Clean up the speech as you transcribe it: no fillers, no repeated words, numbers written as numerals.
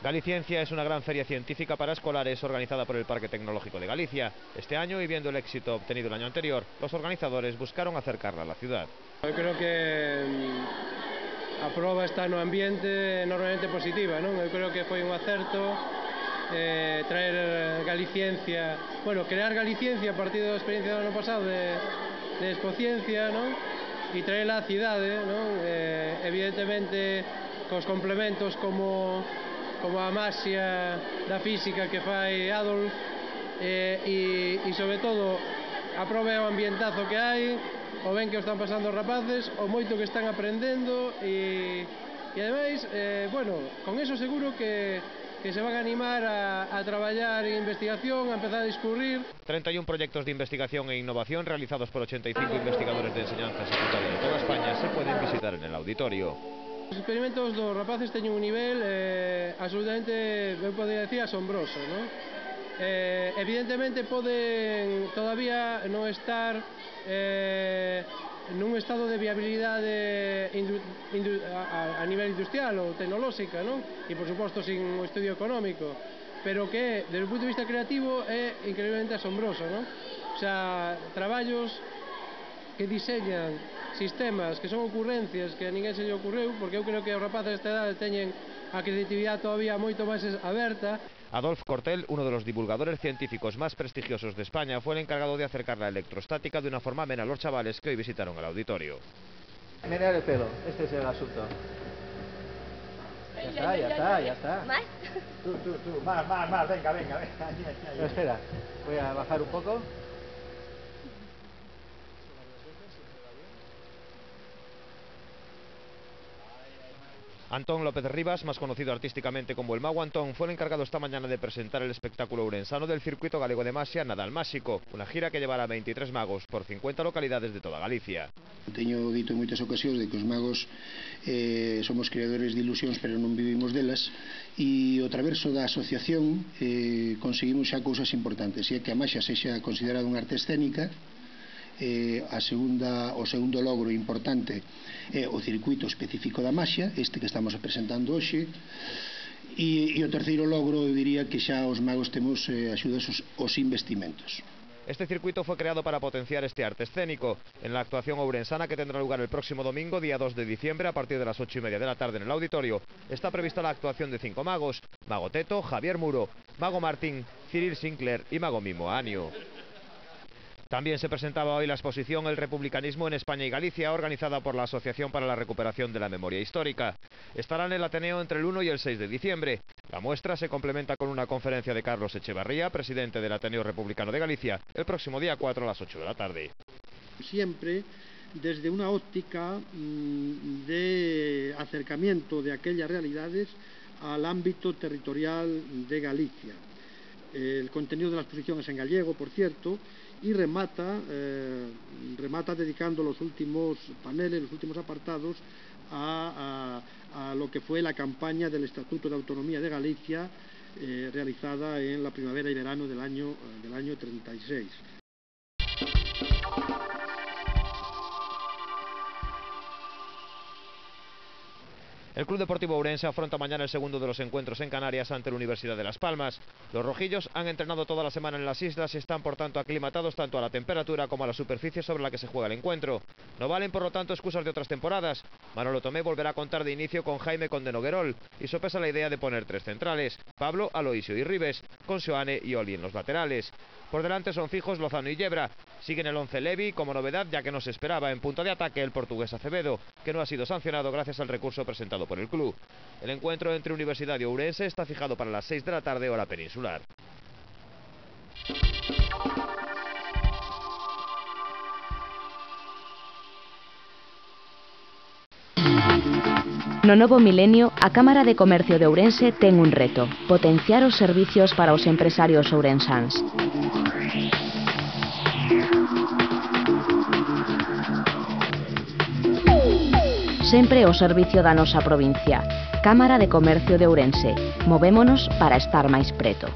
Galiciencia es una gran feria científica para escolares organizada por el Parque Tecnológico de Galicia. Este año, y viendo el éxito obtenido el año anterior, los organizadores buscaron acercarla a la ciudad. Eu creo que a proba está no ambiente enormemente positiva, non? Eu creo que foi un acerto traer Galiciencia, crear Galiciencia a partir da experiencia do ano pasado de Expociencia, non? E traerla á cidade, non? Evidentemente cos complementos como a maxia da física que fai Adolf e sobre todo a proba é o ambientazo que hai, o ben que o están pasando os rapaces, o moito que están aprendendo e ademais, con eso seguro que se van a animar a traballar en investigación, a empezar a discurrir. 31 proyectos de investigación e innovación realizados por 85 investigadores de enseñanza secundaria de toda España se pueden visitar en el auditorio. Os experimentos dos rapaces teñen un nivel absolutamente, eu podría decir, asombroso, non? Evidentemente poden todavía non estar nun estado de viabilidade a nivel industrial ou tecnolóxica, non? E por suposto sin un estudio económico, pero que desde o punto de vista creativo é increíblemente asombroso, non? O sea, traballos que diseñan sistemas que son ocurrencias que a ninguén se lle ocurreu, porque eu creo que os rapaces desta edade teñen a creatividade todavía moito máis aberta. Adolf Cortel, uno de los divulgadores científicos más prestigiosos de España, fue el encargado de acercar la electrostática de una forma amena a los chavales que hoy visitaron el auditorio. Menear el pelo, este es el asunto. Ya está. ¿Más? Tú, más, venga. Espera, voy a bajar un poco. Antón López Rivas, más conocido artísticamente como el Mago Antón, fue el encargado esta mañana de presentar el espectáculo ourensano del circuito galego de Maxia Nadal Máxico, una gira que llevará a 23 magos por 50 localidades de toda Galicia. Teño dito en moitas ocasións de que os magos somos creadores de ilusións pero non vivimos delas, e o traverso da asociación conseguimos xa cousas importantes, e é que a Maxia sexa considerada unha arte escénica. O segundo logro importante é o circuito específico da Maxia, este que estamos presentando hoxe, e o terceiro logro, eu diría que xa os magos temos axudas os investimentos. Este circuito fue creado para potenciar este arte escénico. En la actuación ourensana, que tendrá lugar el próximo domingo, día 2 de diciembre, a partir de las 8:30 de la tarde en el auditorio, está prevista la actuación de 5 magos: Mago Teto, Javier Muro, Mago Martín, Cyril Sinclair y Mago Mimo Anio. También se presentaba hoy la exposición El Republicanismo en España y Galicia, organizada por la Asociación para la Recuperación de la Memoria Histórica. Estará en el Ateneo entre el 1 y el 6 de diciembre. La muestra se complementa con una conferencia de Carlos Echevarría, presidente del Ateneo Republicano de Galicia, el próximo día 4 a las 8 de la tarde. Siempre desde una óptica de acercamiento de aquellas realidades al ámbito territorial de Galicia. El contenido de la exposición es en gallego, por cierto, y remata dedicando los últimos paneles, los últimos apartados a lo que fue la campaña del Estatuto de Autonomía de Galicia realizada en la primavera y verano del año 36. El Club Deportivo Ourense afronta mañana el segundo de los encuentros en Canarias ante la Universidad de Las Palmas. Los rojillos han entrenado toda la semana en las islas y están por tanto aclimatados tanto a la temperatura como a la superficie sobre la que se juega el encuentro. No valen por lo tanto excusas de otras temporadas. Manolo Tomé volverá a contar de inicio con Jaime Conde Noguerol y sopesa la idea de poner 3 centrales: Pablo, Aloisio y Ribes, con Seoane y Oli en los laterales. Por delante son fijos Lozano y Yebra. Siguen el 11 Levi como novedad, ya que no se esperaba en punto de ataque el portugués Acevedo, que no ha sido sancionado gracias al recurso presentado por el club. El encuentro entre Universidad y Ourense está fijado para las 6 de la tarde hora peninsular. No novo milenio, a Cámara de Comercio de Ourense ten un reto: potenciar os servicios para os empresarios ourensáns. Sempre ao servicio da nosa provincia. Cámara de Comercio de Ourense. Movémonos para estar máis preto.